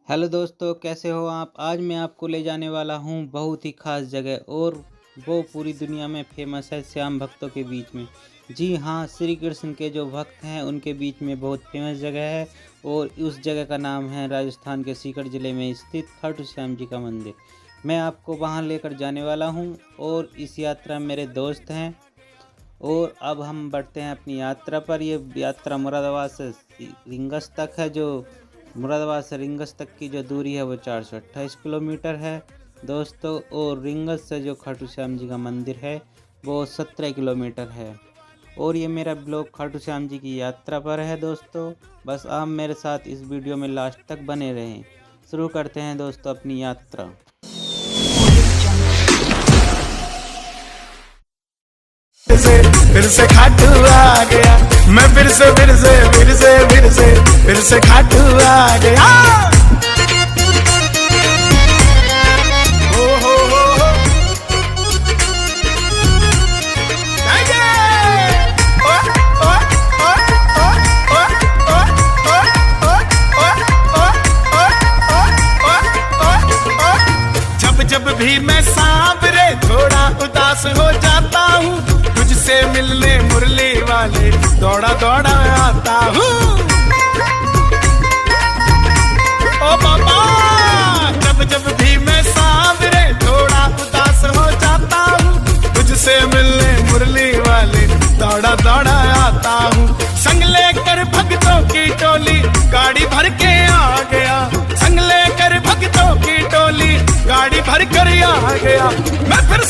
Hello दोस्तों, कैसे हो आप। आज मैं आपको ले जाने वाला हूँ बहुत ही ख़ास जगह, और वो पूरी दुनिया में फेमस है श्याम भक्तों के बीच में। जी हाँ, श्री कृष्ण के जो भक्त हैं उनके बीच में बहुत फेमस जगह है, और उस जगह का नाम है राजस्थान के सीकर ज़िले में स्थित खाटू श्याम जी का मंदिर। मैं आपको वहाँ लेकर जाने वाला हूँ, और इस यात्रा में मेरे दोस्त हैं। और अब हम बढ़ते हैं अपनी यात्रा पर। ये यात्रा मुरादाबाद से रिंगस तक है। जो मुरादाबाद से रिंगस तक की जो दूरी है वो 428 किलोमीटर है दोस्तों, और रिंगस से जो खाटू श्याम जी का मंदिर है वो 17 किलोमीटर है। और ये मेरा ब्लॉग खाटू श्याम जी की यात्रा पर है दोस्तों। बस आप मेरे साथ इस वीडियो में लास्ट तक बने रहें। शुरू करते हैं दोस्तों अपनी यात्रा। फिर से खाटू आ गया, मैं फिर से खाटू आ गया। जब भी मैं सांवरे थोड़ा उदास हो जाता हूँ, तुझसे मिलने मुरली वाले दौड़ा दौड़ा आता हूँ। ओ बाबा, जब भी मैं सांवरे थोड़ा उदास हो जाता हूँ, तुझसे मिलने मुरली वाले दौड़ा दौड़ा आता हूँ। संग लेकर भक्तों की टोली गाड़ी भर के आ गया, संग लेकर भक्तों की टोली गाड़ी भर कर आ गया। मैं फिर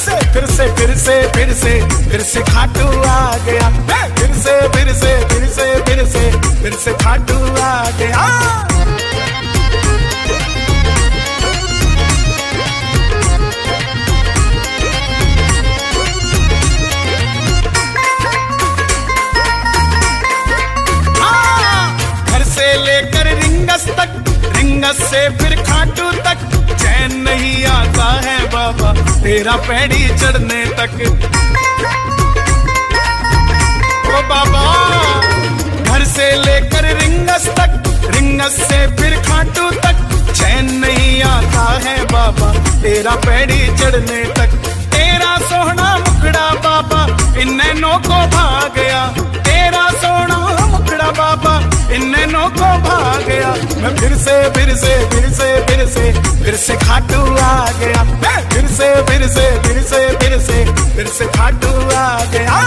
से खाटू आ गया, मैं फिर से खाटू आ गया। घर से लेकर रिंगस तक, रिंगस से फिर खाटू तक, चैन नहीं आता है बाबा तेरा पैड़ी चढ़ने तक। ओ बाबा, घर से लेकर रिंगस तक, रिंगस से फिर खाटू तक, चैन नहीं आता है बाबा तेरा पैड़ी चढ़ने तक। तेरा सोहना मुखड़ा बाबा इन नैनों को भा गया, तेरा सोहना मुखड़ा बाबा इन नैनों को भा गया। मैं फिर से खाटू आ गया, मैं फिर से खाटू आ गया।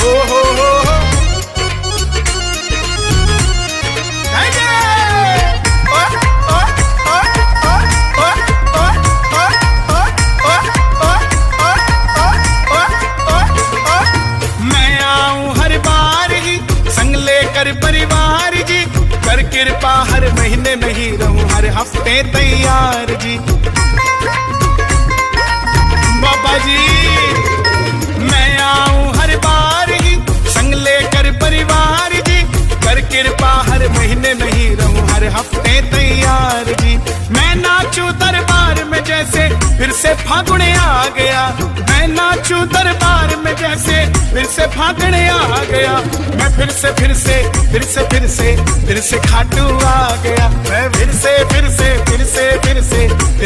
हो मैं आऊं हर बार ही संग लेकर परिवार जी, कर कृपा हर महीने नहीं रहूं हर हफ्ते तैयार जी। बाबा जी, मैं आऊं हर बार ही संग लेकर परिवार जी, कर कृपा हर महीने नहीं रहूं हर हफ्ते तैयार जी। मैं नाचूं दरबार में जैसे फिर से फागुन आ गया, मैं नाचूं दरबार में जैसे फिर से फागुन आ गया। मैं फिर से खाटू आ गया, मैं फिर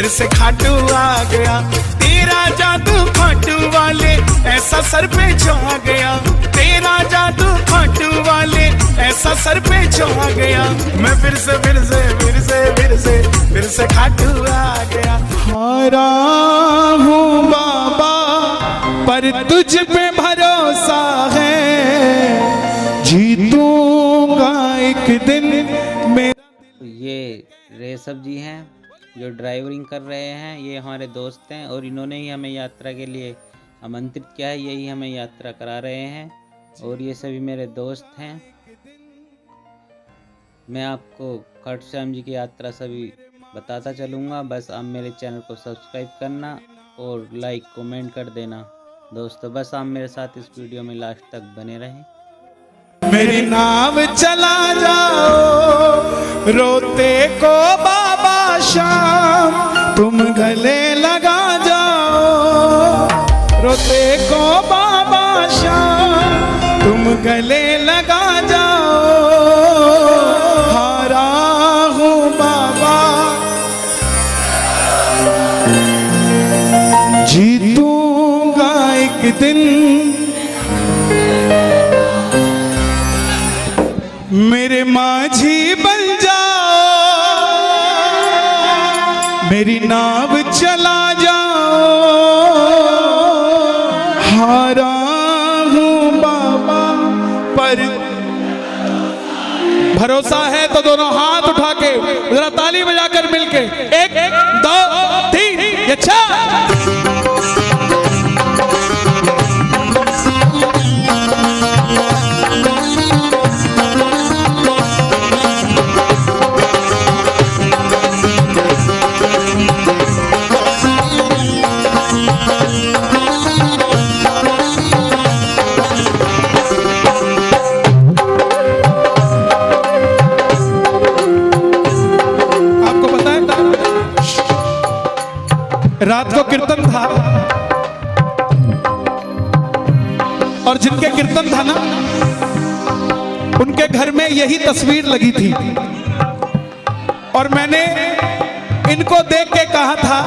से खाटू आ गया। तेरा जादू खाटू वाले ऐसा सर पे छा गया, तेरा जादू खाटू वाले ऐसा सर पे छा गया। मैं फिर से खाटू आ गया। हारा हूँ बाबा पर तुझ पे भरोसा है, जीतूंगा एक दिन मेरा। ये रेशव जी हैं जो ड्राइवरिंग कर रहे हैं, ये हमारे दोस्त हैं, और इन्होंने ही हमें यात्रा के लिए आमंत्रित किया है, यही हमें यात्रा करा रहे हैं, और ये सभी मेरे दोस्त हैं। मैं आपको खाटू श्याम जी की यात्रा सभी बताता चलूँगा। बस आप मेरे चैनल को सब्सक्राइब करना और लाइक कमेंट कर देना दोस्तों। बस आप मेरे साथ इस वीडियो में लास्ट तक बने रहें। मेरी नाम चला जाओ रोते को बाबा श्याम, तुम गले लगा जाओ रोते को बाबा श्याम, तुम गले लगा जाओ। मेरे माझी बन जाओ, मेरी नाव चला जाओ, हारा हूँ बाबा पर भरोसा है। तो दोनों हाथ उठा के जरा ताली बजाकर मिलके 1 2 3 अच्छा। रात को कीर्तन था और जिनके कीर्तन था ना उनके घर में यही तस्वीर लगी थी और मैंने इनको देख के कहा था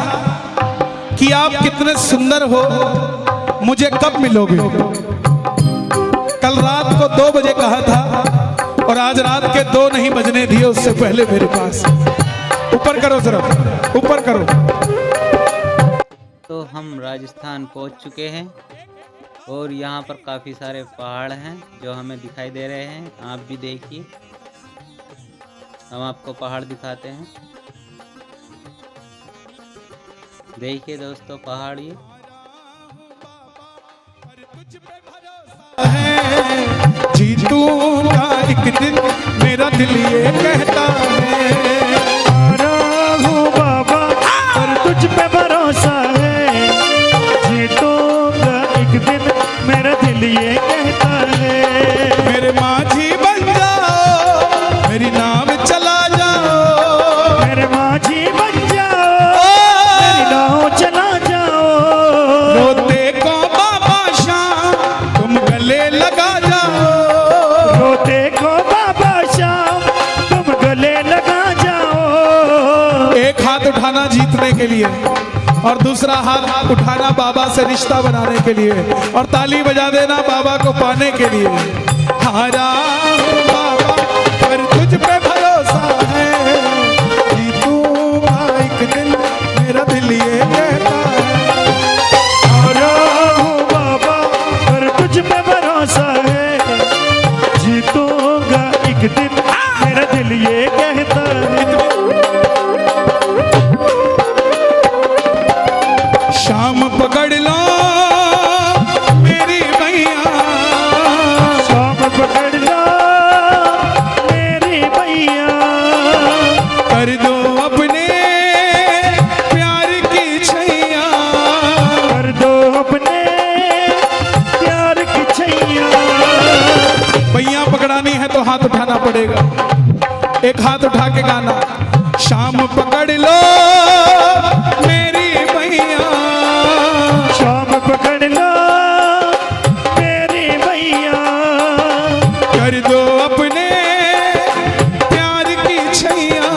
कि आप कितने सुंदर हो, मुझे कब मिलोगे। कल रात को 2 बजे कहा था और आज रात के 2 नहीं बजने दिए उससे पहले मेरे पास। ऊपर करो जरा, ऊपर करो। तो हम राजस्थान पहुंच चुके हैं और यहाँ पर काफ़ी सारे पहाड़ हैं जो हमें दिखाई दे रहे हैं। आप भी देखिए, हम आपको पहाड़ दिखाते हैं। देखिए दोस्तों पहाड़ ये जीतूंगा एक दिन मेरा दिल ये कहता है, हारा हूँ बाबा पर तुझ पे भरोसा है, जीतूंगा एक दिन मेरा दिल ये कहता है। मेरे माझी बन जाओ, मेरी नाव चला जाओ, मेरे माझी बन जाओ, मेरी नाव चला जाओ, रोते को बाबा शाम तुम गले लगा जाओ, रोते को बाबा शाम तुम गले लगा जाओ। एक हाथ उठाना जीतने के लिए और दूसरा हाथ उठाना बाबा से रिश्ता बनाने के लिए और ताली बजा देना बाबा को पाने के लिए। हारा हूँ बाबा पर तुझ पे भरोसा है, जीतूंगा एक दिन मेरा दिल ये कहता है। हारा हूँ बाबा पर तुझ पे भरोसा है, जीतूंगा एक दिन मेरा दिल ये कहता है। शाम पकड़ लो मेरी भैया, शाम पकड़ लो मेरी भैया, कर दो अपने प्यार की छैया, कर दो अपने प्यार की छैया। भैया पकड़ानी है तो हाथ उठाना पड़ेगा। एक हाथ उठा के गाना, शाम पकड़ लो मेरी भैया, शाम पकड़ लो मेरी भैया, कर दो अपने प्यार की छैया,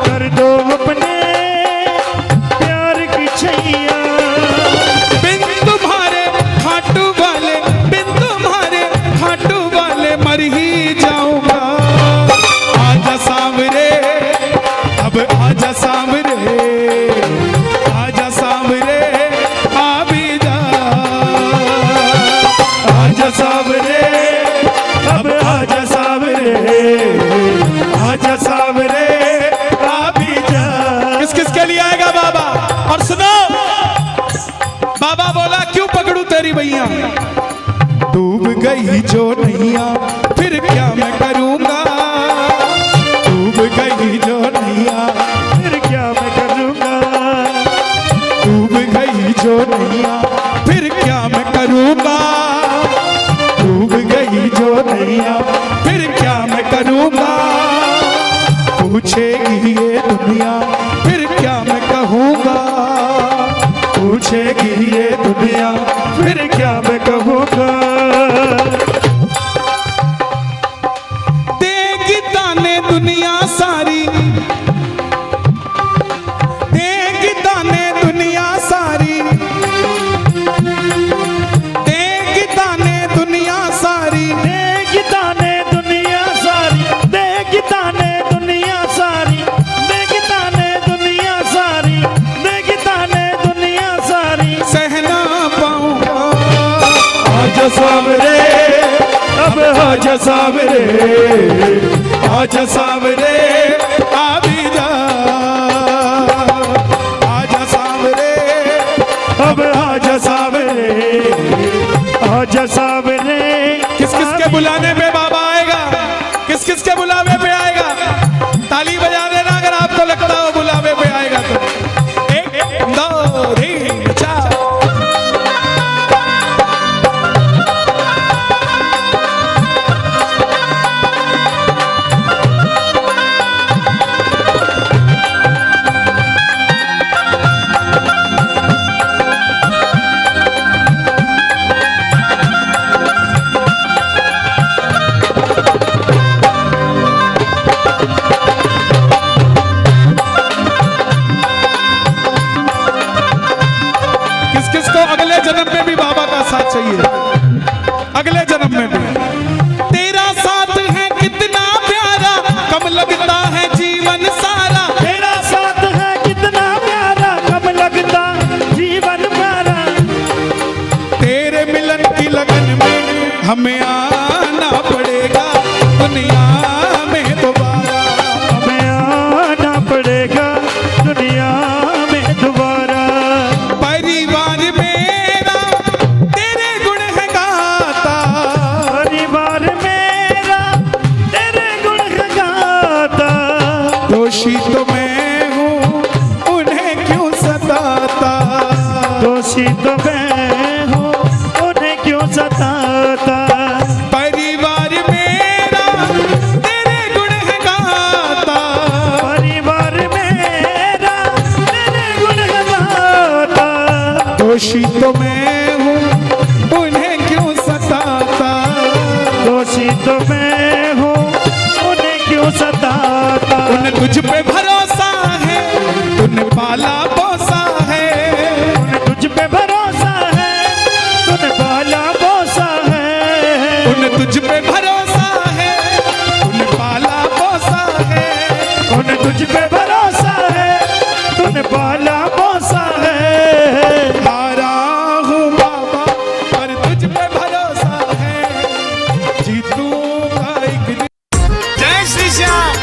कर दो अपने प्यार की छैया। बिन तुम्हारे खाटू वाले, बिन तुम्हारे खाटू वाले मर ही जाऊंगा। आजा सांवरे अब आजा सांवरे, आजा सांवरे आ भी जा, आजा सावरे अब आजा सावरे, आजा सावरे आ भी जा। किस किस के लिए आएगा बाबा? और सुनो बाबा बोला क्यों पकड़ू तेरी भैया, डूब गई जो नैया फिर क्या मैं करूंगा, डूब गई जो नैया फिर क्या मैं करूँगा, डूब गई जो नैया फिर क्या मैं करूंगा, डूब गई जो नैया फिर क्या मैं करूंगा, पूछेगी ये दुनिया फिर क्या मैं कहूंगा, पूछेगी ये दुनिया फिर क्या मैं कहूँगा। देगी ताने दुनिया सारी, देगी ताने दुनिया सारी, देगी ताने दुनिया सारी, देगी ताने दुनिया आजा सावरे, आजा सावरे आ भी जा, आजा सावरे। अब आजा सावरे, आजा सावरे। किस किस के बुलाने पे बाबा आएगा, किस किस के बुलावे पे आएगा? ताली बजा देना अगर आपको लगता हो बुलावे पे आएगा तो। 1 2 3 4। अगले जन्म में भी बाबा का साथ चाहिए, अगले जन्म में भी। तेरा साथ है कितना प्यारा, कम लगता है जीवन सारा। तेरा साथ है कितना प्यारा, कम लगता जीवन प्यारा। तेरे मिलन की लगन में हमें आना पड़ेगा दुनिया में दोबारा, हमें आना पड़ेगा दुनिया में दोबारा। परिवार मेरा तेरे गुण है गाता, परिवार मेरा तेरे गुण है गाता। दोषी तो मैं हूँ उन्हें क्यों सताता, दोषी तो मैं हूँ उन्हें क्यों सताता। परिवार मेरा तेरे गुण है गाता, परिवार मेरा तेरे गुण है गाता। दोषी तो मैं हूँ उन्हें क्यों सताता, दोषी तो मैं हूँ उन्हें क्यों सताता। उन्हें तुझ पे भरोसा है, तूने पाला पोसा है, उन्हें तुझ पे भरोसा है, तूने पाला पोसा है। उन्हें तुझ पे भरोसा है, तूने पाला पोसा है, उन्हें तुझ पे भरोसा है, तूने पाला पोसा है। हारा हूँ बाबा पर तुझ पे भरोसा है, जीतूंगा एक दिन। जय श्री श्याम।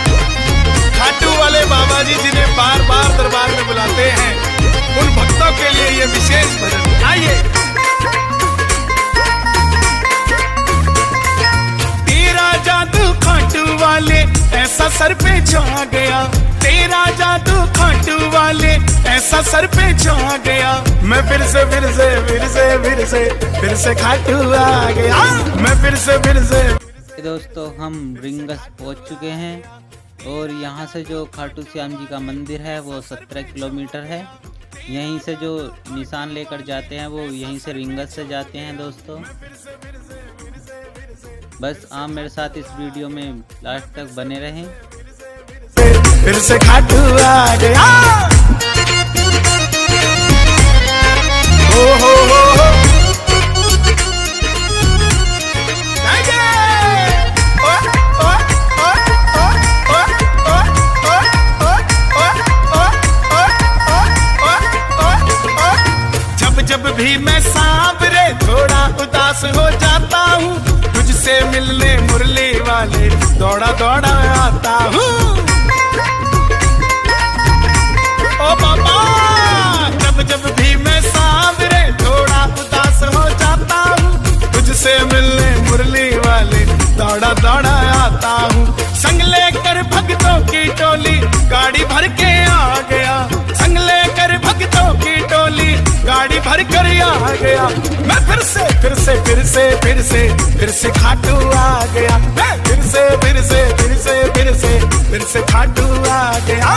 खाटू वाले बाबा जी जिन्हें बार बार दरबार में बुलाते हैं, उन भक्तों के लिए ये विशेष भजन। आइए। तेरा जादू खाटू वाले ऐसा सर पे छा गया, तेरा जादू खाटू वाले ऐसा सर पे छा गया। मैं फिर से फिर से फिर से फिर से फिर से खाटू आ गया, मैं फिर से फिर से। दोस्तों हम रिंगस पहुंच चुके हैं और यहाँ से जो खाटू श्याम जी का मंदिर है वो 17 किलोमीटर है। यहीं से जो निशान लेकर जाते हैं वो यहीं से रिंगस से जाते हैं दोस्तों। बस आप मेरे साथ इस वीडियो में लास्ट तक बने रहें। फिर से खाटू आ गया। हो। जब भी मैं सांवरे थोड़ा उदास हो जाता हूँ, तुझसे मिलने मुरली वाले दौड़ा दौड़ा आता हूँ। ओ बाबा जब भी मैं सांवरे थोड़ा उदास हो जाता हूँ, तुझसे मिलने मुरली वाले दौड़ा दौड़ा आता हूँ। संग लेकर भक्तों की टोली गाड़ी भर के आ गया, संग लेकर भक्तों की टोली गाड़ी भर कर आ गया। मैं फिर से खाटू आ गया, मैं फिर से खाटू आ गया।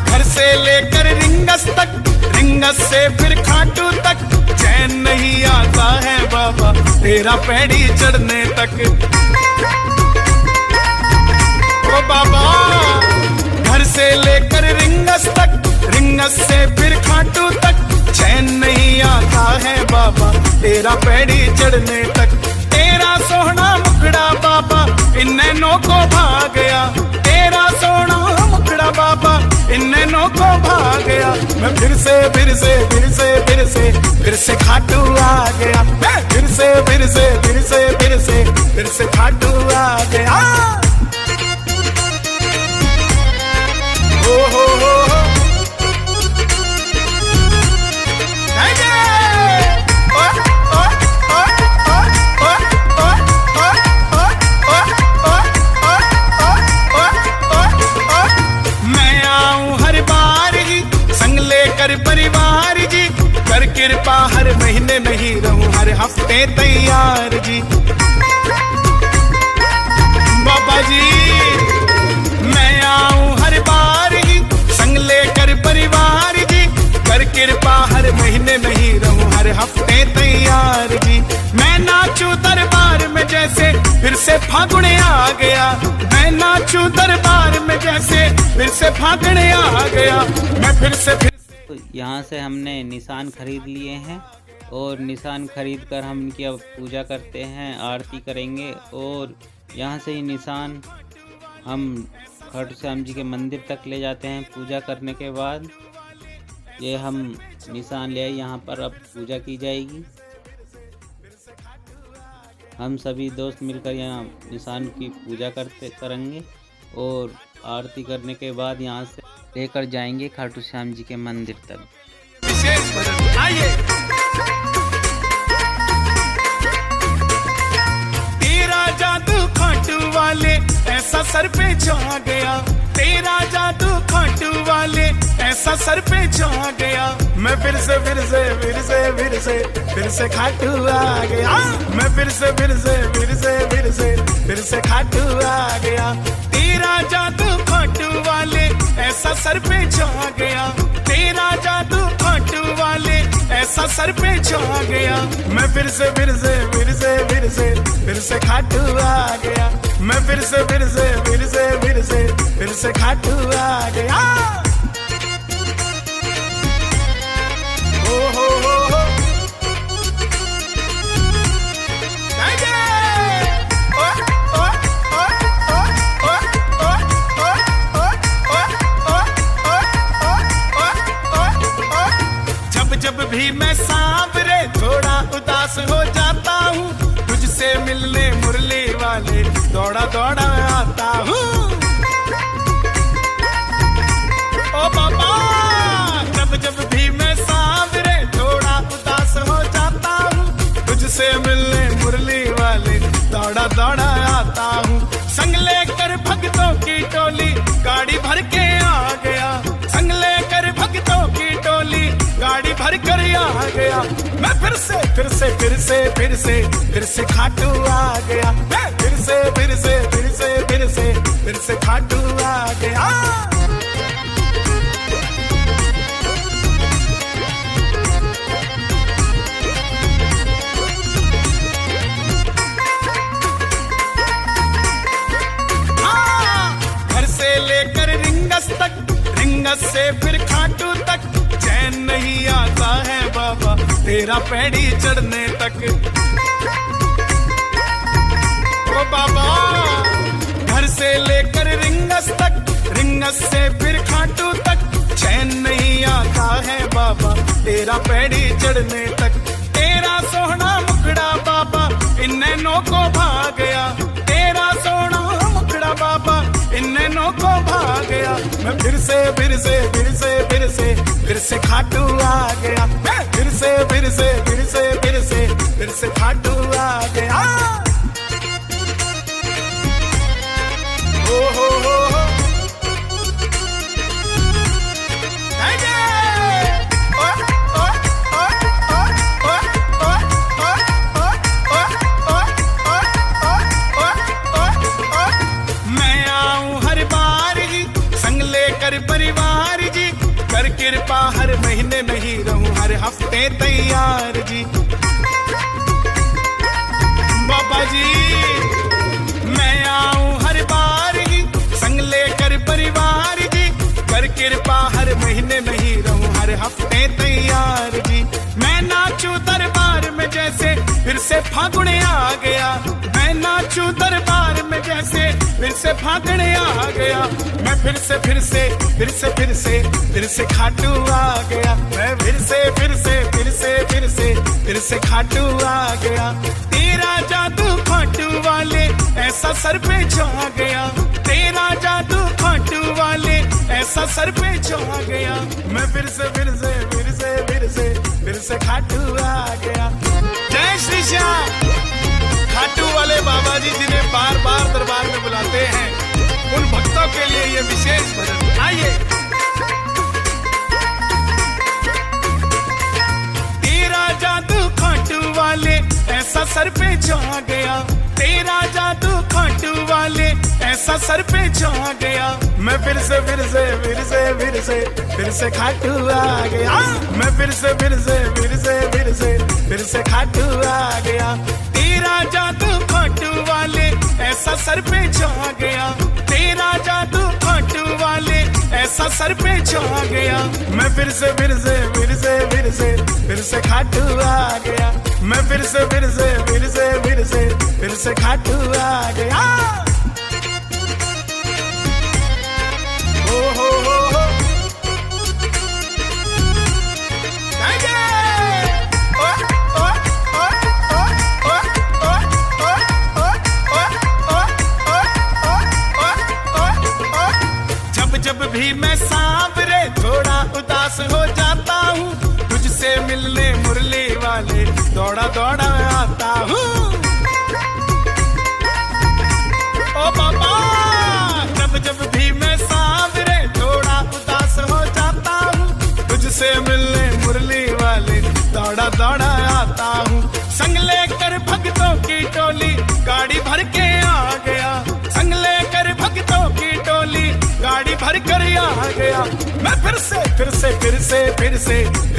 घर से लेकर रिंगस तक, रिंगस से फिर खाटू तक, चैन नहीं आता है बाबा तेरा पैड़ी चढ़ने तक। ओ बाबा घर से लेकर रिंगस तक, रिंगस से फिर खाटू तक, चैन नहीं आता है बाबा तेरा पैड़ी चढ़ने तक। तेरा सोहना मुखड़ा बाबा इन नैनों को भा गया, तेरा सोना मुखड़ा बाबा इन नैनों को भा गया। मैं फिर से फिर से फिर से फिर से फिर से खाटू आ गया, मैं फिर से फिर से फिर से फिर से फिर से खाटू आ गया। ओ हो परिवार जी, कर कृपा हर महीने नहीं रहूं हर हफ्ते तैयार जी। बाबा जी मैं आऊं हर बार ही संग लेकर परिवार जी, कर कृपा हर महीने नहीं रहूं हर हफ्ते तैयार जी। मैं नाचूं दरबार में जैसे फिर से फागुन आ गया, मैं नाचूं दरबार में जैसे फिर से फागुन आ गया। मैं फिर से तो यहाँ से हमने निशान खरीद लिए हैं और निशान खरीद कर हम इनकी अब पूजा करते हैं, आरती करेंगे और यहाँ से ही निशान हम खाटू श्याम जी के मंदिर तक ले जाते हैं। पूजा करने के बाद ये हम निशान ले आए, यहाँ पर अब पूजा की जाएगी। हम सभी दोस्त मिलकर यहाँ निशान की पूजा करेंगे और आरती करने के बाद यहाँ से लेकर जाएंगे खाटू श्याम जी के मंदिर तक। विशेष भजन आइए। तेरा जादू खाटू वाले ऐसा सर पे छा गया, तेरा जादू खाटू वाले ऐसा सर पे छा गया। मैं फिर से फिर से फिर से फिर से फिर से खाटू आ गया, मैं फिर से फिर से फिर से फिर से फिर से खाटू आ गया। तेरा जादू खाटू वाले ऐसा सर पे छा गया, तेरा जादू खाटू वाले ऐसा सर पे छा गया। मैं फिर से फिर से फिर से फिर से फिर से खाटू आ गया, मैं फिर से फिर से फिर से फिर से फिर से खाटू आ गया। ओ हो जब भी मैं सांवरे थोड़ा उदास हो जाता हूँ, तुझसे मिलने मुरली वाले दौड़ा दौड़ा आता हूँ। ओ बाबा जब भी मैं सांवरे थोड़ा उदास हो जाता हूँ, तुझसे मिलने मुरली वाले दौड़ा दौड़ा आता हूँ। संग लेकर भक्तों की टोली गाड़ी भर के आ गया, संग लेकर भक्तों की टोली गाड़ी भर कर आ गया। मैं फिर से फिर से फिर से फिर से फिर से खाटू आ गया, मैं फिर से फिर से फिर से फिर से फिर से खाटू आ गया। घर से लेकर रिंगस तक, रिंगस से फिर खाटू तक, चैन नहीं आता है बाबा तेरा पैड़ी चढ़ने तक। ओ बाबा घर से लेकर रिंगस तक, रिंगस से फिर खाटू तक, चैन नहीं आता है बाबा तेरा पैड़ी चढ़ने तक। तेरा सोना मुखड़ा बाबा इन नैनों को भा गया, तेरा सोना मुखड़ा बाबा इन नैनों को भा गया। मैं फिर से फिर से फिर से फिर से फिर से खाटू आ गया, मैं फिर से फिर से फिर से फिर से फिर से खाटू आ गया। ओ हो परिवार जी, कर कृपा हर महीने नहीं रहूं हर हफ्ते तैयार जी। बाबा जी मैं आऊं हर बार ही संग लेकर परिवार जी, कर कृपा हर महीने नहीं रहूं हर हफ्ते तैयार जी। मैं नाचूं दरबार में जैसे फिर से फागुन आ गया, मैं नाचूं दरबार में जैसे फिर से फागुन आ गया। मैं फिर से खाटू आ गया। मैं फिर से खाटू आ गया। तेरा जादू खाटू वाले ऐसा सर पे छा गया। तेरा जादू खाटू वाले ऐसा सर पे छा गया। मैं फिर से खाटू आ गया। जय श्री श्याम। खाटू वाले बाबा जी जिन्हें बार बार दरबार में बुलाते हैं, उन भक्तों के लिए ये विशेष भजन। आइए। तेरा जादू खाटू वाले ऐसा सर पे छा गया। तेरा जादू खाटू वाले ऐसा सर पे छा गया। मैं फिर से खाटू आ गया। मैं फिर से खाटू आ गया। तेरा जादू खाटू वाले ऐसा सर पे छा गया। तेरा जादू खाटू वाले ऐसा सर पे छा गया। मैं फिर से खाटू आ गया। मैं फिर से खाटू आ गया। हो जब भी मैं सांवरे थोड़ा उदास हो जाता हूँ, तुझसे मिलने मुरली वाले दौड़ा दौड़ा आता हूँ। ओ बाबा, जब भी मैं सांवरे थोड़ा उदास हो जाता हूँ, तुझसे मिलने मुरली वाले दौड़ा दौड़ा आता हूँ। संग लेकर भक्तों की टोली गाड़ी भर के आ गया। संग लेकर भक्तों की टोली गाड़ी भर कर आ गया। मैं फिर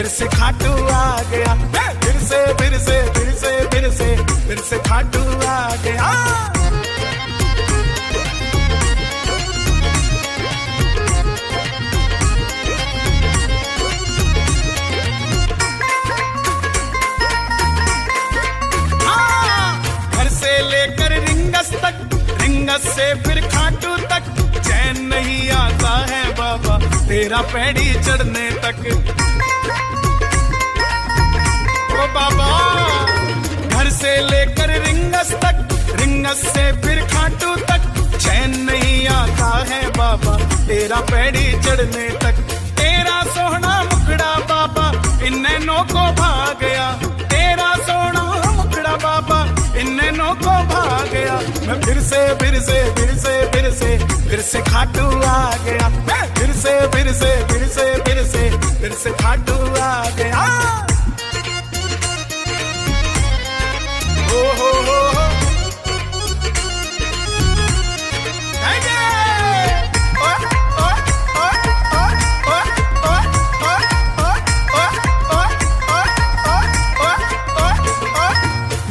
से खाटू आ गया। मैं फिर से खाटू आ गया। घर से लेकर रिंगस तक, रिंगस से फिर खाटू तक, चैन नहीं आता है बाबा तेरा पैड़ी चढ़ने तक। ओ बाबा, घर से लेकर रिंगस तक, रिंगस से फिर खाटू तक, चैन नहीं आता है बाबा तेरा पैड़ी चढ़ने तक। तेरा सोहना मुखड़ा बाबा इन नैनों को भा गया। तेरा सोहना मुखड़ा बाबा इन नैनों को भा गया। मैं फिर से खाटू आ गया। मैं फिर से खाटू आ गया। हो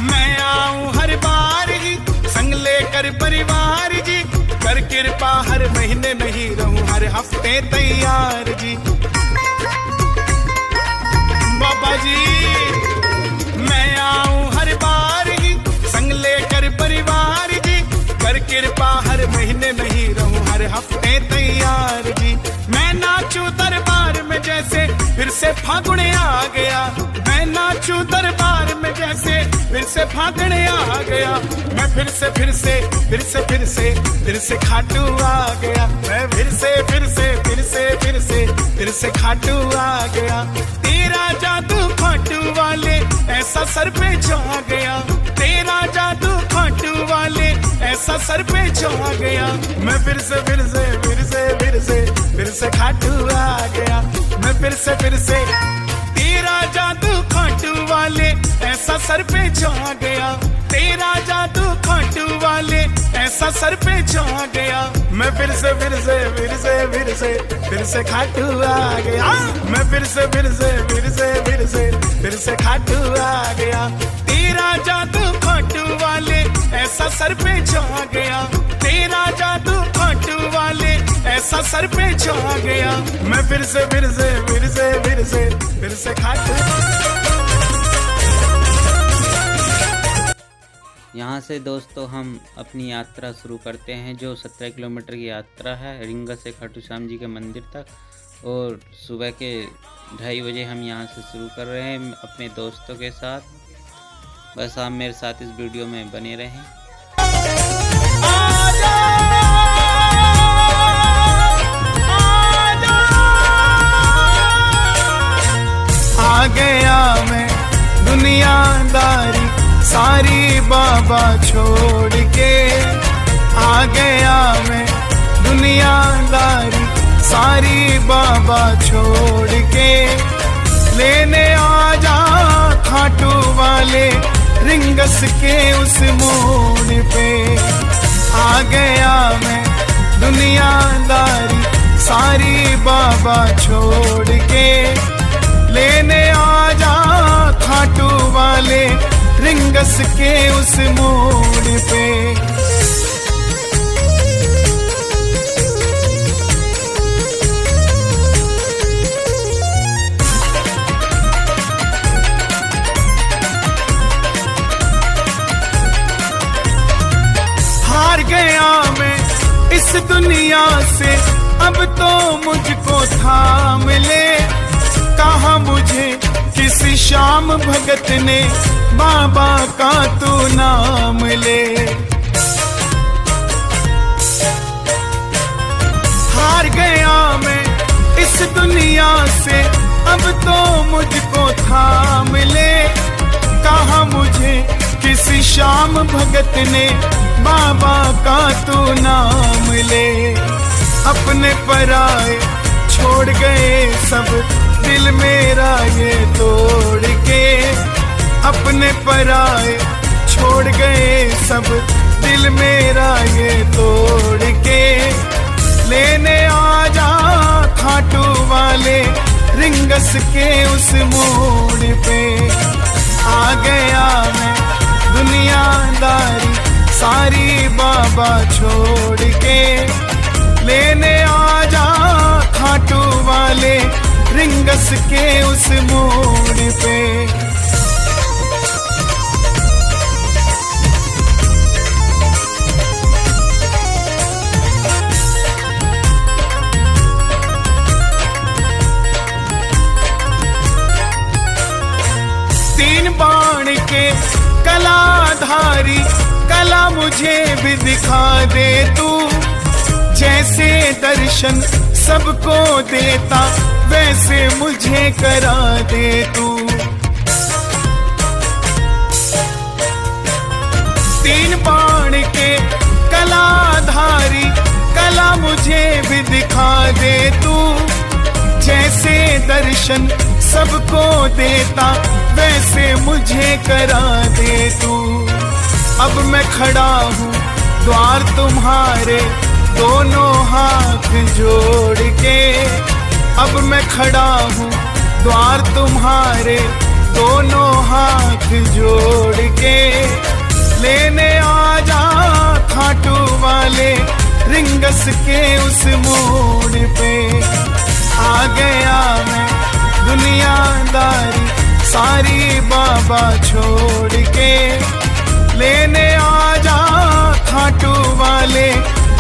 मैं आऊं हर बार ही संग लेकर परिवार जी, कर कृपा हर महीने नहीं रहूं हर हफ्ते तैयार जी। बाबा जी, मैं आऊं हर बार ही संग लेकर परिवार जी, कर कृपा हर महीने नहीं रहूं हर हफ्ते तैयार जी। मैं नाचूं दरबार में जैसे फिर से फागुन आ गया। मैं नाचूं दरबार में जैसे फिर से फागुन आ गया। मैं फिर से खाटू आ गया। मैं फिर से खाटू आ गया। तेरा जादू खाटू वाले ऐसा सर पे छा गया। तेरा जादू खाटू वाले ऐसा सर पे छा गया। मैं फिर से खाटू आ गया। मैं फिर से तेरा जादू खाटू वाले ऐसा सर पे छा गया। तेरा जादू खाटू वाले ऐसा सर पे छा गया। मैं फिर से खाटू आ गया। मैं फिर से खाटू आ गया। तेरा जादू खाटू वाले ऐसा सर पे छा गया। तेरा जादू खाटू वाले ऐसा सर पे छा गया। मैं फिर से खाटू। यहाँ से दोस्तों हम अपनी यात्रा शुरू करते हैं, जो 17 किलोमीटर की यात्रा है रींगस से खाटू श्याम जी के मंदिर तक। और सुबह के 2:30 बजे हम यहाँ से शुरू कर रहे हैं अपने दोस्तों के साथ। बस आप मेरे साथ इस वीडियो में बने रहें। आ गया मैं दुनियादारी सारी बाबा छोड़ के, आ गया मैं दुनियादारी सारी बाबा छोड़ के, लेने आ जा खाटू वाले रींगस के उस मोड़ पे। आ गया मैं दुनियादारी सारी बाबा छोड़ के, लेने आ जा खाटू वाले रींगस के उस मोड़ पे। हार गया मैं इस दुनिया से, अब तो मुझको थाम ले। कहा मुझे किसी श्याम भगत ने बाबा का तू नाम ले। हार गया मैं इस दुनिया से, अब तो मुझको थाम ले। कहा मुझे किसी श्याम भगत ने बाबा का तू नाम ले। अपने पराए छोड़ गए सब, दिल मेरा ये तोड़ के। अपने पराए छोड़ गए सब, दिल मेरा ये तोड़ के, लेने आ जा खाटू वाले रींगस के उस मोड़ पे। आ गया मैं दुनियादारी सारी बाबा छोड़ के, लेने आ जा खाटू वाले रींगस के उस मोड़ पे। तीन बाण के कलाधारी कला मुझे भी दिखा दे तू। जैसे दर्शन सबको देता, वैसे मुझे करा दे तू। तीन बाण के कलाधारी कला मुझे भी दिखा दे तू। जैसे दर्शन सबको देता, वैसे मुझे करा दे तू। अब मैं खड़ा हूँ द्वार तुम्हारे, दोनों हाथ जोड़ के। अब मैं खड़ा हूँ द्वार तुम्हारे, दोनों हाथ जोड़ के, लेने आ जा खाटू वाले रींगस के उस मोड़ पे। आ गया मैं दुनियादारी सारी बाबा छोड़ के, लेने आ जा खाटू वाले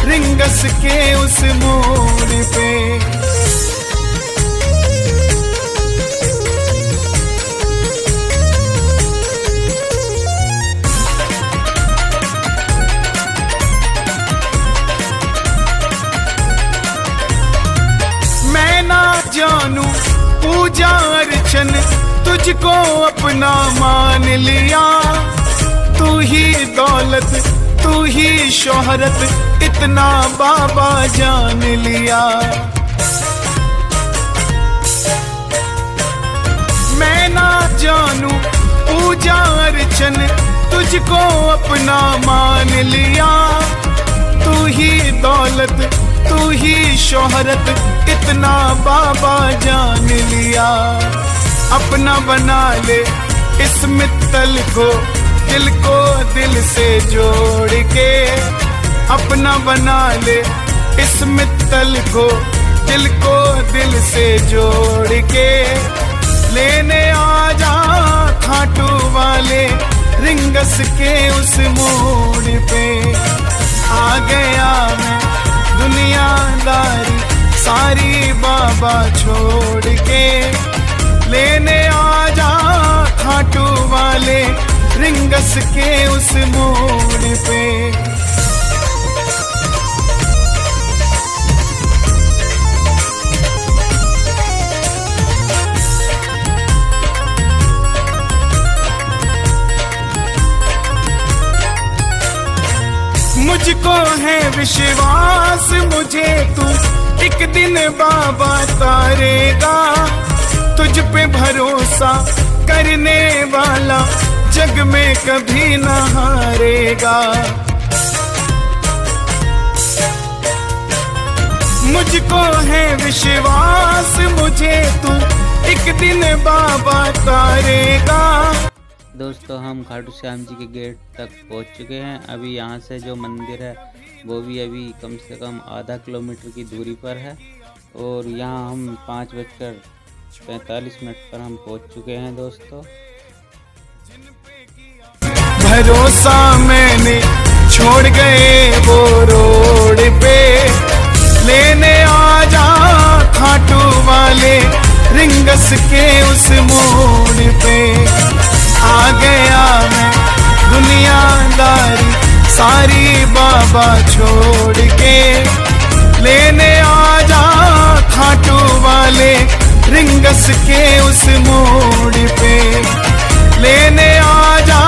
रींगस के उस मोड़ पे। मैं ना जानू पूजा अर्चन, तुझको अपना मान लिया। तू ही दौलत, तू ही शोहरत, इतना बाबा जान लिया। मैं ना जानू पूजा अर्चन, तुझको अपना मान लिया। तू ही दौलत, तू ही शोहरत, इतना बाबा जान लिया। अपना बना ले इस मित्तल को, दिल को दिल से जोड़ के। अपना बना ले इस मित्तल को, दिल को दिल से जोड़ के, लेने आ जा खाटू वाले रिंगस के उस मोड़ पे आ गया मैं दुनियादारी सारी बाबा छोड़ के, लेने आ जा खाटू वाले रिंगस के उस मोड़ पे। मुझको है विश्वास मुझे तू एक दिन बाबा तारेगा, तुझ पे भरोसा करने वाला जग में कभी न हारेगा। मुझको है विश्वास मुझे तू एक दिन बाबा तारेगा। दोस्तों हम खाटू श्याम जी के गेट तक पहुंच चुके हैं। अभी यहाँ से जो मंदिर है वो भी अभी कम से कम आधा किलोमीटर की दूरी पर है और यहाँ हम 5:45 पर हम पहुंच चुके हैं। दोस्तों भरोसा मैंने छोड़ गए वो रोड पे, लेने आ जा खाटू वाले रिंगस के उस मोड़ पे। आ गया मैं दुनियादारी सारी बाबा छोड़ के, लेने आ जा खाटू वाले रिंगस के उस मोड़ पे। लेने आ जा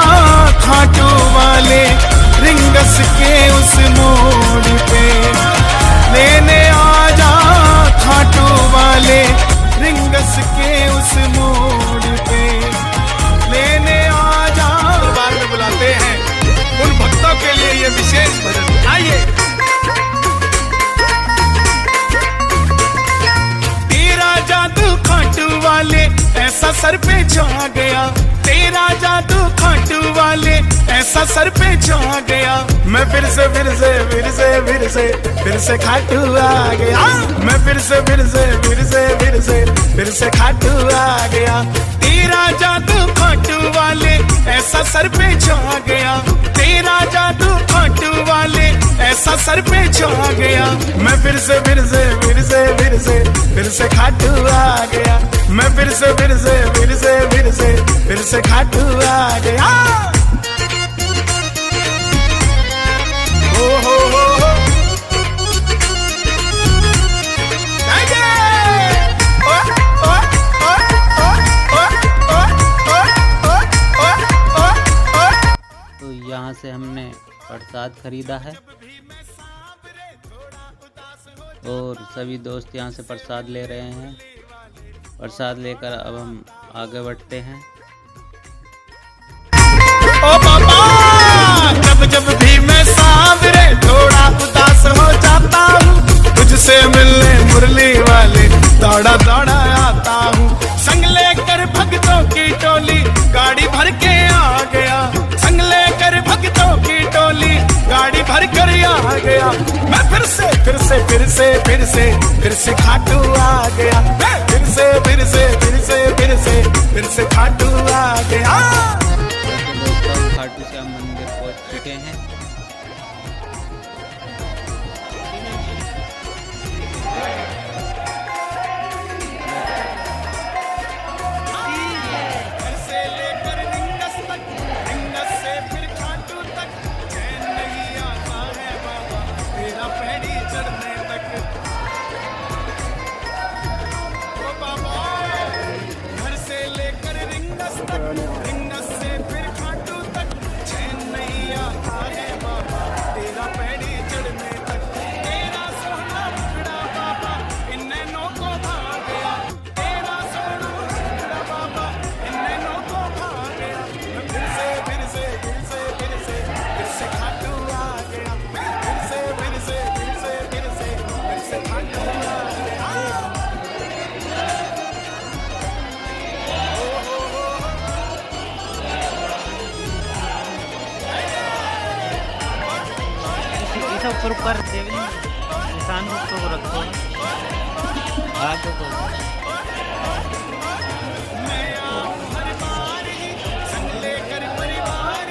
खाटू वाले रिंगस के उस मोड़ पे। लेने आ जा खाटू वाले रिंगस के उस मोड़ पे। लेने आ जा। दरबार में बुलाते हैं उन भक्तों के लिए ये विशेष भजन। आइए। तेरा जादू खाटू वाले ऐसा सर पे छा गया, तेरा जादू खाटू वाले ऐसा सर पे छा गया। मैं फिर से खाटू आ गया। मैं फिर से खाटू आ गया। तेरा जादू खाटू वाले ऐसा सर पे छा गया, तेरा जादू खाटू वाले ऐसा सर पे छा गया। मैं फिर से खाटू आ गया। मैं फिर से खाटू आ गया। हो तो यहाँ से हमने प्रसाद खरीदा है और सभी दोस्त यहाँ से प्रसाद ले रहे हैं। प्रसाद लेकर अब हम आगे बढ़ते हैं। ओ बाबा, जब भी मैं सांवरे थोड़ा उदास हो जाता हूँ, तुझसे मिलने मुरली वाले दौड़ा दौड़ा आता हूँ। संग लेकर भक्तों की टोली गाड़ी भर के आ गया। संग लेकर भक्तों की टोली गाड़ी भर कर आ गया। मैं फिर से खाटू आ गया। मैं फिर से खाटू आ गया। दोस्तों खाटू श्याम मंदिर पहुंच चुके हैं। रिंगस से फिर खाटू तक चैन नहीं आता है बाबा, तेरा पैड़ी चढ़ने तक। तेरा सोना मुखड़ा बाबा इन नैनों को भा गया। तेरा सोना मुखड़ा बाबा इन नैनों को भा गया। फिर से खाटू आ गया। फिर से खाटू आ गया। ऊपर ऊपर इंसान को रखो आगे को। मैं हर बार ही संग लेकर परिवार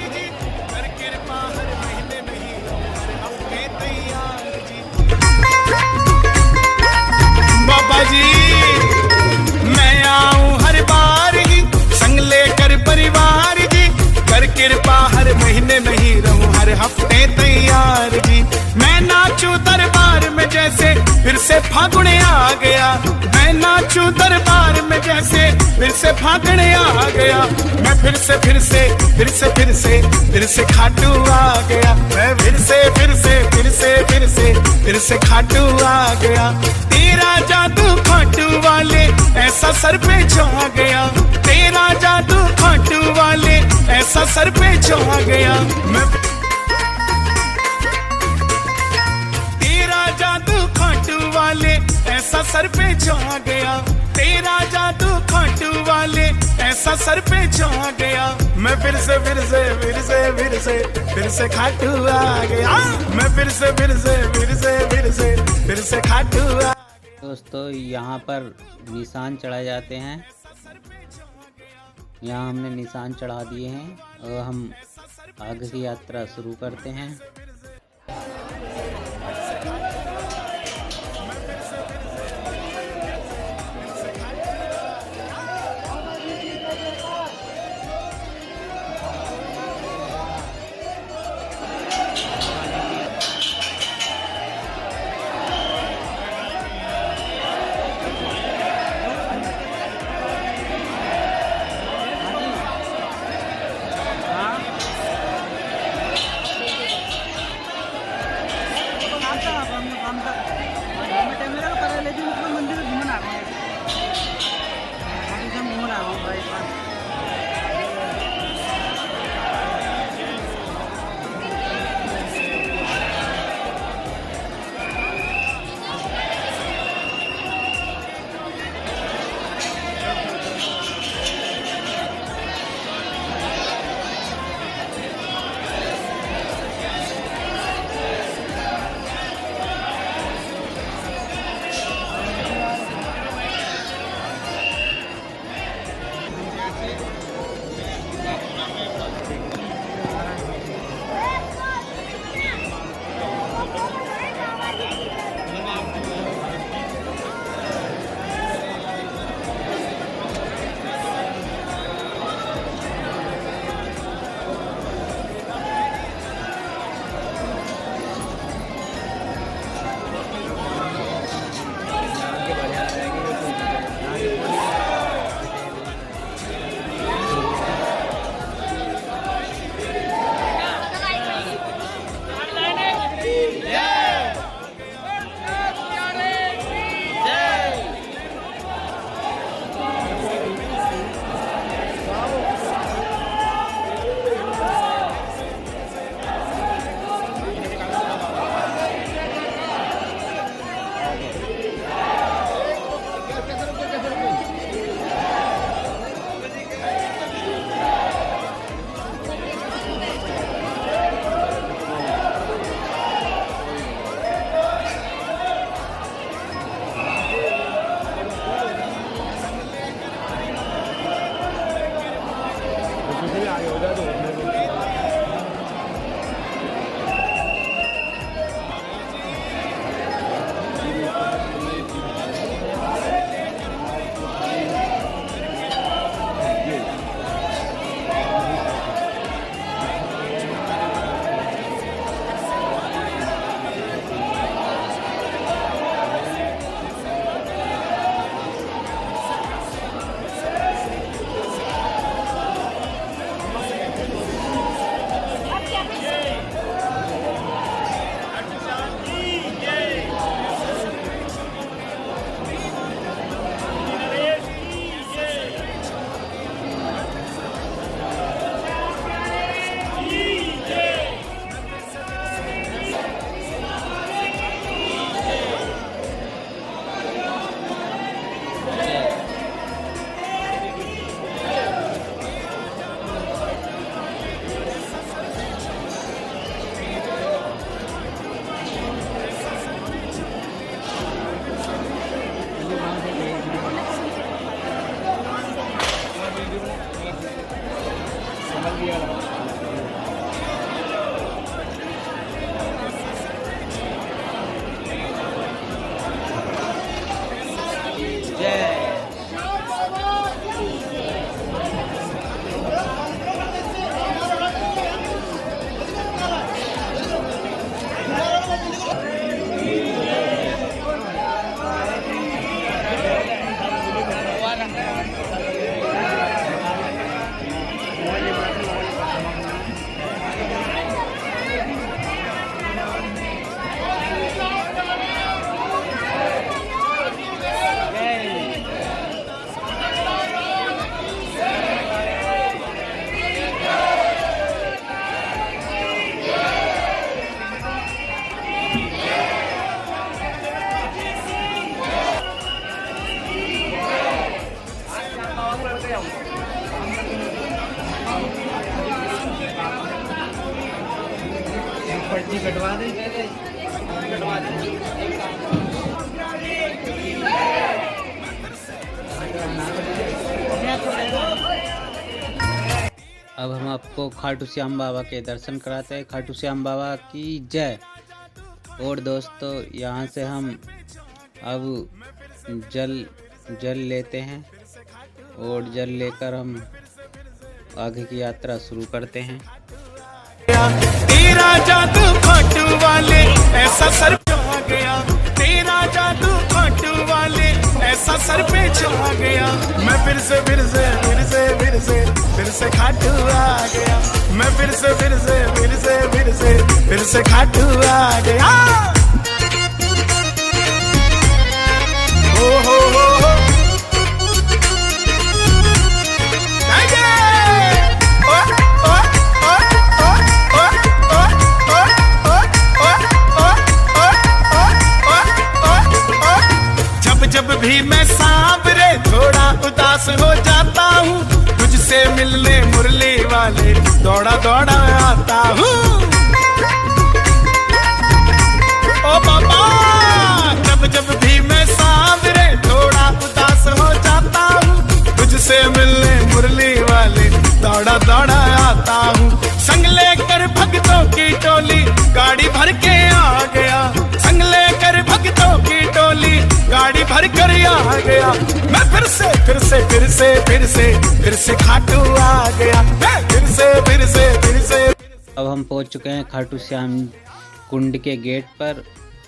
से फागुन आ गया, मैं नाचूं दरबार में जैसे फिर से फागुन आ गया। मैं फिर से खाटू आ गया। मैं फिर से खाटू आ गया। तेरा जादू खाटू वाले ऐसा सर पे छा गया। तेरा जादू खाटू वाले ऐसा सर पे छा गया। मैं तेरा जादू खाटू वाले ऐसा सर पे छा गया। तेरा जादू खाटू वाले ऐसा सर पे छा गया। मैं फिर से खाटू आ गया। मैं फिर से खाटू आ गया। दोस्तों यहाँ पर निशान चढ़ाए जाते हैं। यहाँ हमने निशान चढ़ा दिए हैं और हम आगे की यात्रा शुरू करते हैं। अब हम आपको खाटू श्याम बाबा के दर्शन कराते हैं। खाटू श्याम बाबा की जय। और दोस्तों यहाँ से हम अब जल लेते हैं और जल लेकर हम आगे की यात्रा शुरू करते हैं। तेरा जादू खाटू वाले ऐसा सर पे आ गया, तेरा जादू खाटू वाले ऐसा सर पे छा गया। मैं फिर से खाटू आ गया, मैं फिर से खाटू आ गया। हो जब भी मैं सांवरे थोड़ा उदास हो जाता हूँ, तुझसे मिलने मुरली वाले दौड़ा दौड़ा आता हूँ। ओ बाबा जब भी मैं सांवरे थोड़ा उदास हो जाता हूँ, तुझसे मिलने मुरली वाले दौड़ा दौड़ा आता हूँ। संग लेकर भक्तों की टोली गाड़ी भर के आ गया, संग लेकर भक्तों की टोली गाड़ी भर कर आ गया। मैं फिर से खाटू आ गया, फिर से। अब हम पहुंच चुके हैं खाटू श्याम कुंड के गेट पर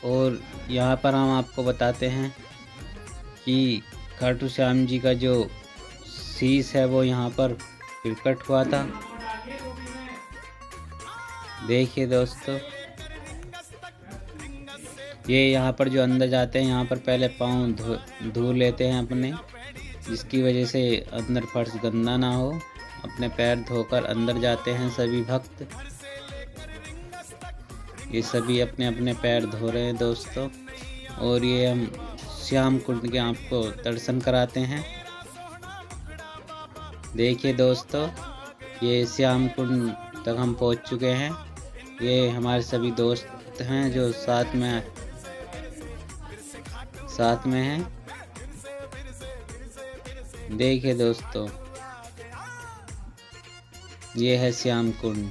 और यहाँ पर हम आपको बताते हैं कि खाटू श्याम जी का जो शीश है वो यहाँ पर प्रकट हुआ था। देखिए दोस्तों, ये यहाँ पर जो अंदर जाते हैं यहाँ पर पहले पाँव धो लेते हैं अपने, जिसकी वजह से अंदर फर्श गंदा ना हो। अपने पैर धोकर अंदर जाते हैं सभी भक्त। ये सभी अपने अपने पैर धो रहे हैं दोस्तों। और ये हम श्याम कुंड के आपको दर्शन कराते हैं। देखिए दोस्तों, ये श्याम कुंड तक हम पहुंच चुके हैं। ये हमारे सभी दोस्त हैं जो साथ में हैं। देखिए दोस्तों, ये है श्याम कुंड,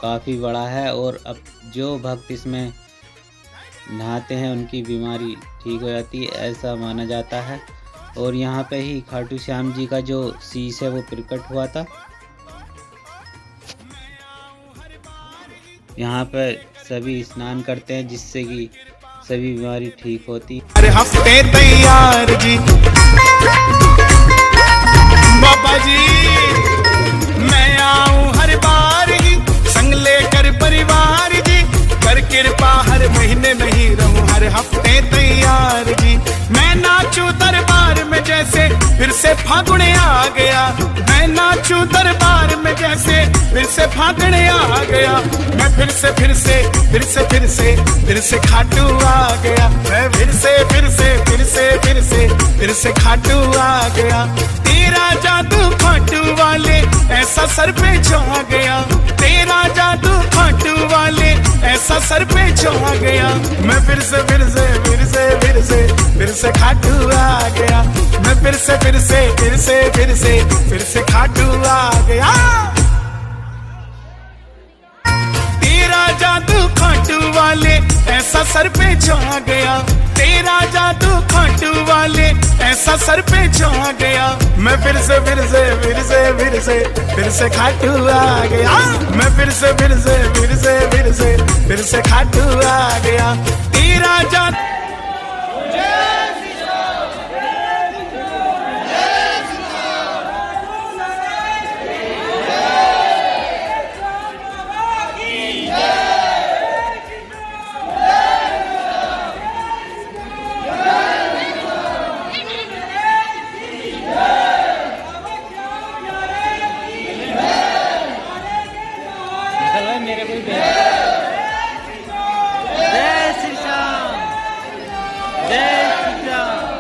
काफ़ी बड़ा है और अब जो भक्त इसमें नहाते हैं उनकी बीमारी ठीक हो जाती है, ऐसा माना जाता है। और यहाँ पे ही खाटू श्याम जी का जो शीश है वो प्रकट हुआ था। यहाँ पर सभी स्नान करते हैं जिससे कि सभी बीमारी ठीक होती। हर हफ्ते तैयार जी बाबा जी, मैं आऊं हर बार ही संग लेकर परिवार जी, कर कृपा हर महीने नहीं रहूं हर हफ्ते तैयार जी। मैं नाचूं दरबार में जैसे फिर से फागुन आ गया, मैं नाचूं दरबार में जैसे फिर से फागुन आ गया। मैं फिर से खाटू आ गया, मैं फिर से खाटू आ गया। तेरा जादू खाटू वाले ऐसा सर पे छा गया, तेरा जादू खाटू वाले ऐसा सर पे छा गया। मैं फिर से खाटू आ गया, मैं फिर से खाटू आ गया। तेरा जादू खाटू वाले ऐसा सर पे छा गया, तेरा जादू खाटू वाले ऐसा सर पे छा गया। मैं फिर से खाटू आ गया, मैं फिर से खाटू आ गया। तेरा जादू मेरे कोई जय श्री राम, जय श्री राम।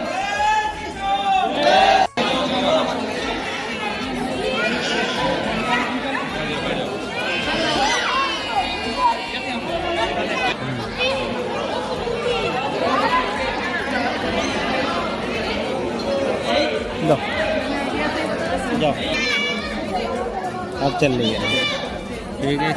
जाओ अब चल रही है, ठीक है।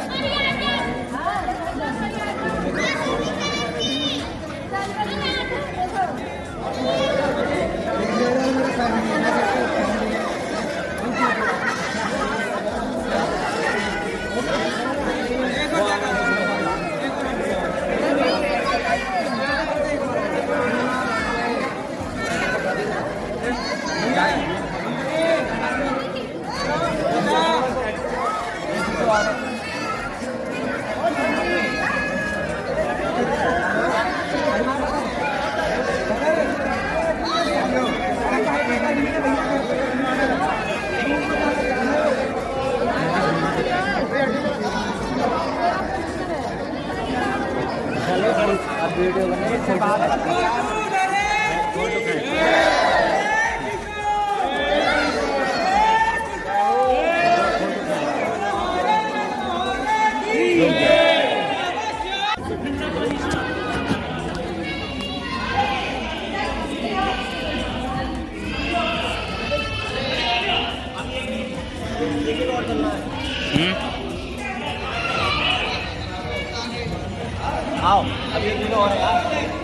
आओ अब ये किलो और यार देखो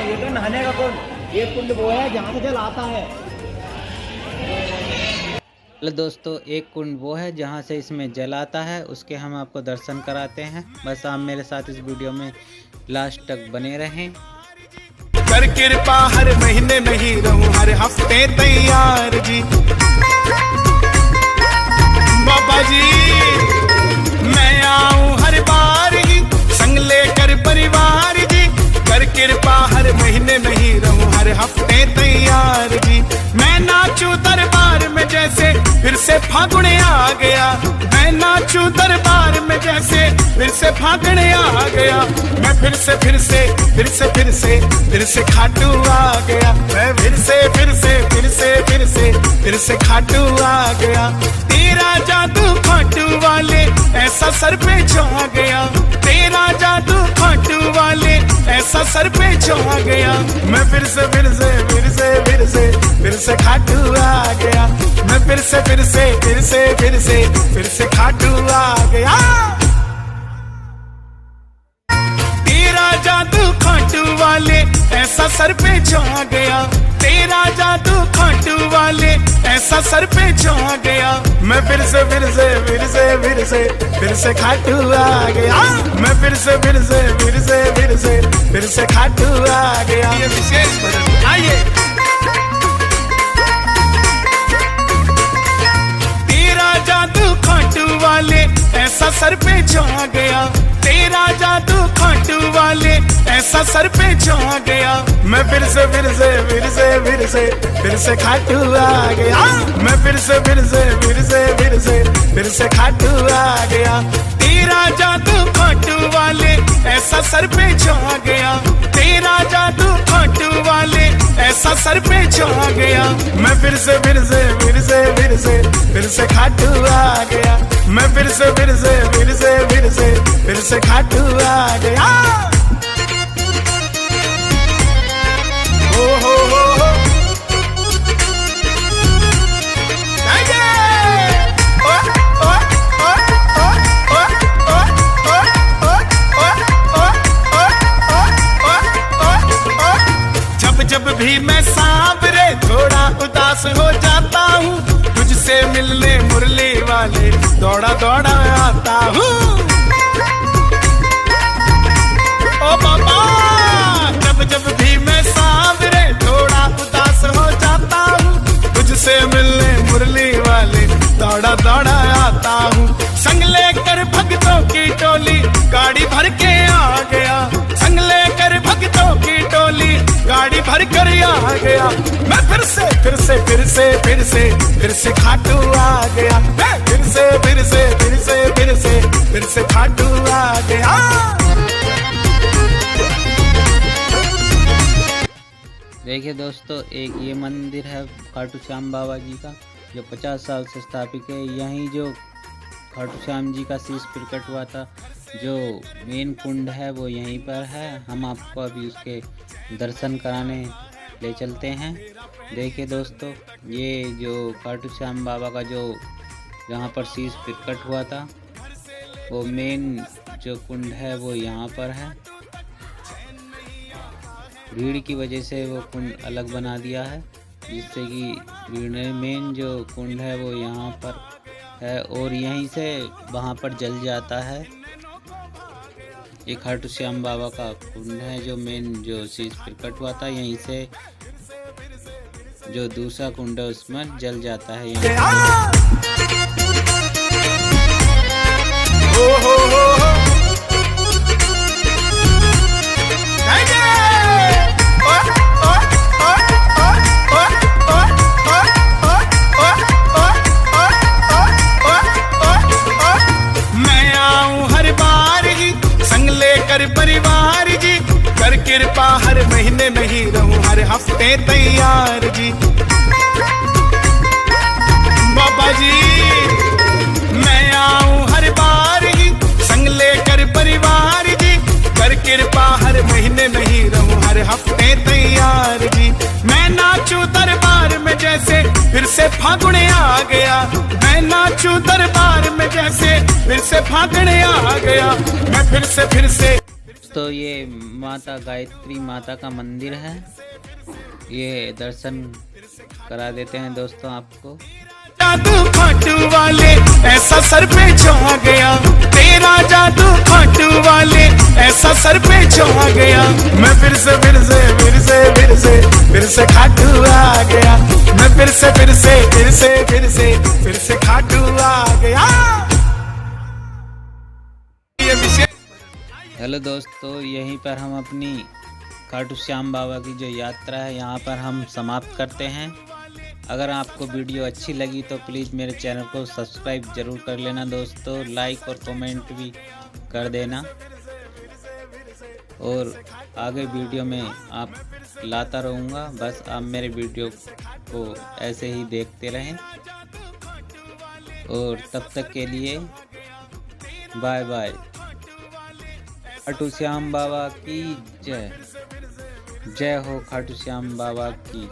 ये तो नहाने का कुंड, ये कुंड वो है जहाँ से जल आता है। हेलो दोस्तों, एक कुंड वो है जहाँ से इसमें जल आता है, उसके हम आपको दर्शन कराते हैं। बस आप मेरे साथ इस वीडियो में लास्ट तक बने रहें। कर कृपा हर महीने नहीं रहूं हर हफ्ते तैयार जी। बाबा जी मैं आऊं हर बार ही संग लेकर परिवार जी। कर कृपा हर महीने नहीं रहूं हर हफ्ते तैयार जी। मैं नाचूं दरबार में जैसे फिर से फागुन आ गया। मैं नाचूं दरबार में जैसे फिर से फागुन आ गया। मैं फिर से खाटू आ गया। मैं फिर से खाटू आ गया। तेरा जादू खाटू वाले ऐसा सर पे छा गया। तेरा जादू खाटू वाले ऐसा सर पे छा गया। मैं फिर से खाटू आ गया। मैं फिर से खाटू आ गया। तेरा जादू खाटू वाले ऐसा सर पे छा गया। तेरा जादू खाटू वाले ऐसा सर पे छा गया। मैं फिर से खाटू आ गया। मैं फिर से खाटू आ गया। ये विशेष भजन आइए। तेरा जादू खाटू वाले ऐसा सर पे छा गया। तेरा जादू खाटू वाले ऐसा सर पे छा गया। मैं फिर से खाटू आ गया। मैं फिर से खाटू आ गया। तेरा जादू खाटू वाले ऐसा सर पे छा गया। तेरा जादू खाटू वाले ऐसा सर पे छा गया। मैं फिर से खाटू आ गया। मैं फिर से खाटू आ गया। हो जब भी मैं सांवरे थोड़ा उदास हो जाता हूँ। तुझसे मिलने मुरली वाले दौड़ा दौड़ा आता हूँ। ओ बाबा जब भी मैं सांवरे थोड़ा उदास हो जाता हूँ। तुझसे मिलने मुरली वाले दौड़ा दौड़ा आता हूँ। संग लेकर भक्तों की टोली गाड़ी भर के आ गया। संग लेकर भक्तों की टोली गाड़ी भर कर आ गया। मैं फिर से खाटू आ गया। मैं फिर से खाटू आ गया। देखिए दोस्तों, एक ये मंदिर है खाटू श्याम बाबा जी का, जो 50 साल से स्थापित है। यहीं जो खाटू श्याम जी का शीश प्रकट हुआ था, जो मेन कुंड है वो यहीं पर है। हम आपको अभी उसके दर्शन कराने ले चलते हैं। देखिए दोस्तों, ये जो खाटू श्याम बाबा का जो जहाँ पर शीश प्रकट हुआ था, वो मेन जो कुंड है वो यहाँ पर है। भीड़ की वजह से वो कुंड अलग बना दिया है, जिससे कि भीड़ ने मेन जो कुंड है वो यहाँ पर है और यहीं से वहाँ पर जल जाता है। ये खाटू श्याम बाबा का कुंड है, जो मेन जो शीश प्रकट हुआ था, यहीं से जो दूसरा कुंड है उसमें जल जाता है। यहाँ परिवार जी, कर कृपा हर महीने नहीं रहूं हर हफ्ते तैयार जी। बाबा जी मैं आऊं हर बार ही, संग लेकर परिवार जी, कर कृपा हर महीने नहीं रहूं हर हफ्ते तैयार जी। मैं नाचूं दरबार में जैसे फिर से फागुन आ गया, मैं नाचूं दरबार में जैसे फिर से फागुन आ गया, मैं फिर से। तो ये माता गायत्री माता का मंदिर है, ये दर्शन करा देते हैं दोस्तों आपको। जादू खाटू वाले ऐसा सर पे छा गया, तेरा जादू खाटू वाले ऐसा सर पे छा गया, मैं फिर से खाटू आ गया, मैं फिर से खाटू आ गया। हेलो दोस्तों, यहीं पर हम अपनी खाटू श्याम बाबा की जो यात्रा है यहाँ पर हम समाप्त करते हैं। अगर आपको वीडियो अच्छी लगी तो प्लीज़ मेरे चैनल को सब्सक्राइब ज़रूर कर लेना दोस्तों, लाइक और कमेंट भी कर देना, और आगे वीडियो में आप लाता रहूँगा। बस आप मेरे वीडियो को ऐसे ही देखते रहें, और तब तक के लिए बाय बाय। खाटू श्याम बाबा की जय, जय हो खाटू श्याम बाबा की।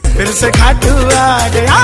फिर से खाटू आ गया।